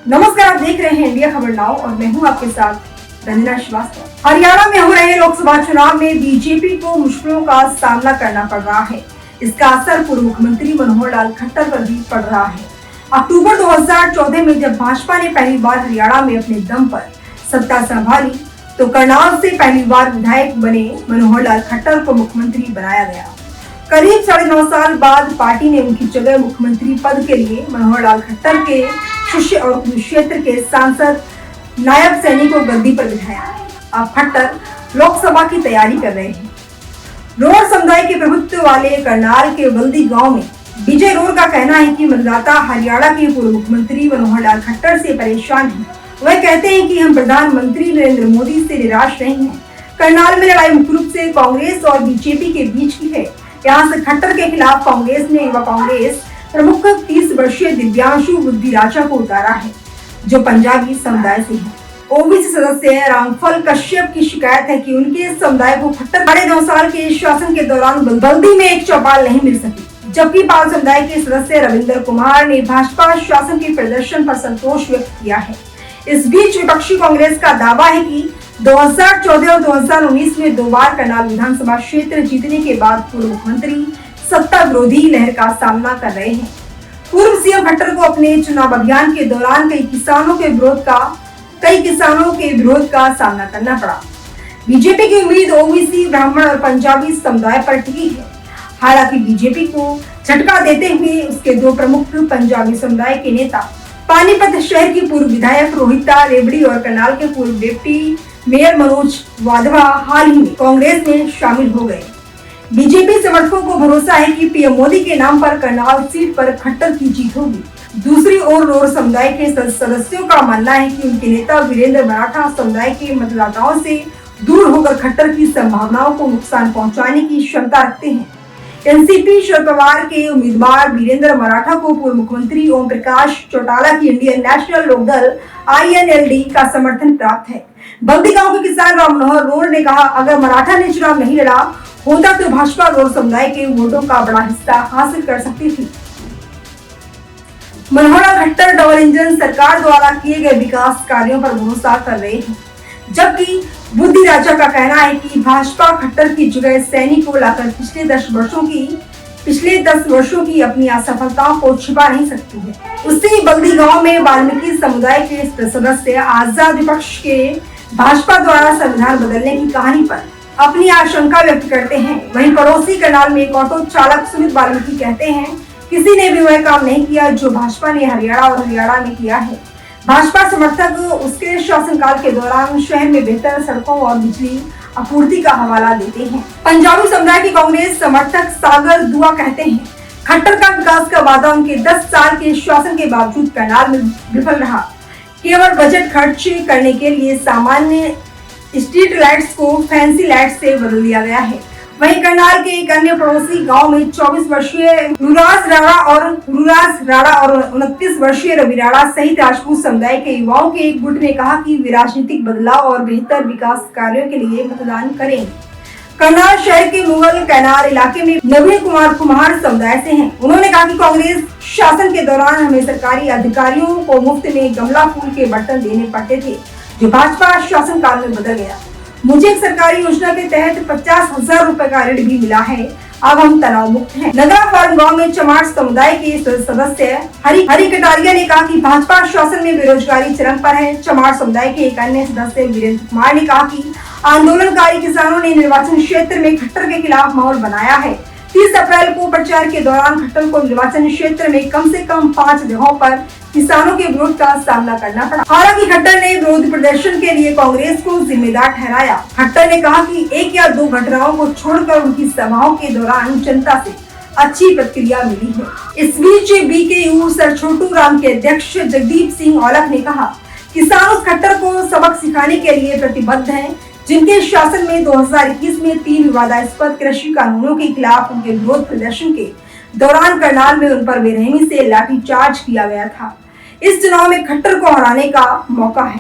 नमस्कार, आप देख रहे हैं इंडिया खबर नाउ और मैं हूं आपके साथ रंजना श्रीवास्तव। हरियाणा में हो रहे लोकसभा चुनाव में बीजेपी को मुश्किलों का सामना करना पड़ रहा है। इसका असर पूर्व मुख्यमंत्री मनोहर लाल खट्टर पर भी पड़ रहा है। अक्टूबर 2014 में जब भाजपा ने पहली बार हरियाणा में अपने दम पर सत्ता संभाली तो करनाल से पहली बार विधायक बने मनोहर लाल खट्टर को मुख्यमंत्री बनाया गया। करीब 9.5 साल बाद पार्टी ने उनकी जगह मुख्यमंत्री पद के लिए मनोहर लाल खट्टर के शिष्य और कुरुक्षेत्र के सांसद नायब सैनी को गद्दी पर बिठाया। अब खट्टर लोकसभा की तैयारी कर रहे हैं। रोहर समुदाय के प्रभुत्व वाले करनाल के वल्दी गांव में विजय रोहर का कहना है कि मतदाता हरियाणा के पूर्व मुख्यमंत्री मनोहर लाल खट्टर से परेशान हैं। वह कहते हैं कि हम प्रधानमंत्री नरेंद्र मोदी से निराश नहीं हैं। करनाल में लड़ाई मुख्य रूप से कांग्रेस और बीजेपी के बीच की है। यहाँ से खट्टर के खिलाफ कांग्रेस ने युवा कांग्रेस प्रमुख 30 वर्षीय दिव्यांशु बुद्धिराजा को उतारा है, जो पंजाबी समुदाय से है। ओबीसी सदस्य रामफल कश्यप की शिकायत है कि उनके समुदाय को खट्टर 9.5 साल के शासन के दौरान बल्दी में एक चौपाल नहीं मिल सकी। जबकि पाल समुदाय के सदस्य रविंद्र कुमार ने भाजपा शासन के प्रदर्शन पर संतोष व्यक्त किया है। इस बीच विपक्षी कांग्रेस का दावा है कि 2014 और 2019 में 2 बार करनाल विधानसभा क्षेत्र जीतने के बाद पूर्व मुख्यमंत्री सत्ता विरोधी लहर का सामना कर रहे हैं। पूर्व सीएम खट्टर को अपने चुनाव अभियान के दौरान कई किसानों के विरोध का सामना करना पड़ा। बीजेपी की उम्मीद ओबीसी, ब्राह्मण और पंजाबी समुदाय पर टिकी है। हालांकि बीजेपी को झटका देते हुए उसके 2 प्रमुख पंजाबी समुदाय के नेता पानीपत शहर की पूर्व विधायक रोहिता रेवड़ी और करनाल के पूर्व डिप्टी मेयर मनोज वाधवा हाल ही में कांग्रेस में शामिल हो गए। बीजेपी समर्थकों को भरोसा है कि पीएम मोदी के नाम पर करनाल सीट पर खट्टर की जीत होगी। दूसरी ओर रोहर समुदाय के सदस्यों का मानना है कि उनके नेता वीरेंद्र मराठा समुदाय के मतदाताओं से दूर होकर खट्टर की संभावनाओं को नुकसान पहुंचाने की क्षमता रखते हैं। एनसीपी शरद पवार के उम्मीदवार वीरेंद्र मराठा को पूर्व मुख्यमंत्री ओम प्रकाश चौटाला की इंडियन नेशनल लोकदल INLD का समर्थन प्राप्त है। बल्दी गांव के किसान राम मनोहर रोहर ने कहा, अगर मराठा ने चुनाव नहीं लड़ा होता तो भाजपा रोहर समुदाय के वोटों का बड़ा हिस्सा हासिल कर सकती थी। मनोहर लाल खट्टर डबल इंजन सरकार द्वारा किए गए विकास कार्यों पर भरोसा कर रहे हैं, जबकि बुद्धिराजा का कहना है कि भाजपा खट्टर की जगह सैनी को लाकर पिछले 10 वर्षों की अपनी असफलताओं को छिपा नहीं सकती है। उसी बल्दी गांव में वाल्मीकि समुदाय के सदस्य आजाद विपक्ष के भाजपा द्वारा संविधान बदलने की कहानी पर अपनी आशंका व्यक्त करते हैं। वहीं पड़ोसी करनाल में एक ऑटो चालक सुमित वाल्मीकि कहते हैं, किसी ने भी वह काम नहीं किया जो भाजपा ने हरियाणा में किया है। भाजपा समर्थक उसके शासनकाल के दौरान शहर में बेहतर सड़कों और बिजली आपूर्ति का हवाला देते हैं। पंजाबी समुदाय के कांग्रेस समर्थक सागर दुआ कहते हैं, खट्टर का विकास का वादा उनके 10 साल के शासन के बावजूद करनाल में विफल रहा। केवल बजट खर्च करने के लिए सामान्य स्ट्रीट लाइट्स को फैंसी लाइट्स से बदल दिया गया है। वहीं करनाल के एक अन्य पड़ोसी गांव में 24 वर्षीय रुराज राणा और 29 वर्षीय रवि राणा सहित राजपूत समुदाय के युवाओं के एक गुट ने कहा कि वे राजनीतिक बदलाव और बेहतर विकास कार्यों के लिए मतदान करेंगे। करनाल शहर के मुगल कैनाल इलाके में नवीन कुमार कुम्हार समुदाय से हैं। उन्होंने कहा कि कांग्रेस शासन के दौरान हमें सरकारी अधिकारियों को मुफ्त में गमला फूल के बर्तन देने पड़ते थे, जो भाजपा शासन काल में बदल गया। मुझे एक सरकारी योजना के तहत 50,000 रुपए का ऋण भी मिला है। अब हम तनाव मुक्त हैं। नगरा फार्म गांव में चमार समुदाय के सदस्य हरि कटारिया ने कहा कि भाजपा शासन में बेरोजगारी चरम पर है। चमार समुदाय के एक अन्य सदस्य वीरेंद्र कुमार ने कहा कि आंदोलनकारी किसानों ने निर्वाचन क्षेत्र में खट्टर के खिलाफ माहौल बनाया है। 30 अप्रैल को प्रचार के दौरान खट्टर को निर्वाचन क्षेत्र में कम से कम 5 जगहों पर किसानों के विरोध का सामना करना पड़ा। हालांकि खट्टर ने विरोध प्रदर्शन के लिए कांग्रेस को जिम्मेदार ठहराया। खट्टर ने कहा कि 1 या 2 घटनाओं को छोड़कर उनकी सभाओं के दौरान जनता से अच्छी प्रतिक्रिया मिली है। इस बीच BKU सर छोटू राम के अध्यक्ष जगदीप सिंह औलख ने कहा, किसान उस खट्टर को सबक सिखाने के लिए प्रतिबद्ध हैं, जिनके शासन में 2021 में 3 विवादास्पद कृषि कानूनों के खिलाफ उनके विरोध प्रदर्शन के दौरान करनाल में उन पर बेरहमी से लाठीचार्ज किया गया था। इस चुनाव में खट्टर को हराने का मौका है।